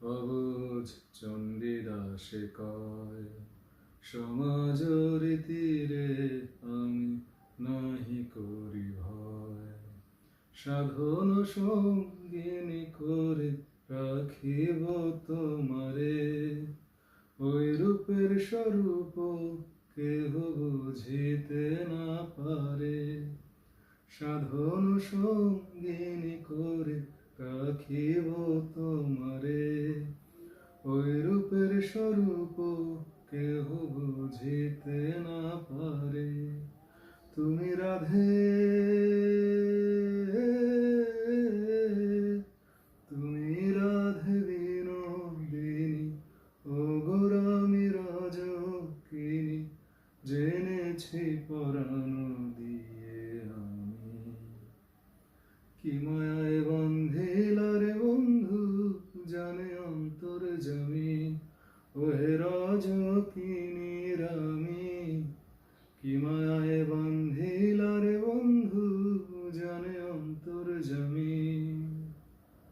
অবুঝ চণ্ডীদাসে কয়, সমাজ রীতিরে আমি নাহি করি ভয়। সাধন সঙ্গিনী করে রাখিব তোমারে, ওই রূপের স্বরূপ কেহ বুঝিতে না পারে। সাধন সঙ্গিনী করে রাখিব তোমারে, ওই রূপের স্বরূপ কেহ বুঝিতে না পারে। তুমি রাধে, তুমি রাধে বিনোদিনী, ও গোরামি রাজকিনী, জেনেছি পরাণ দিয়ে আমি। কি মায়ায় বান্ধিলা রে বন্ধু, জানে অন্তর্যামী, ওহে রাজকিনী রামী। কি মায়া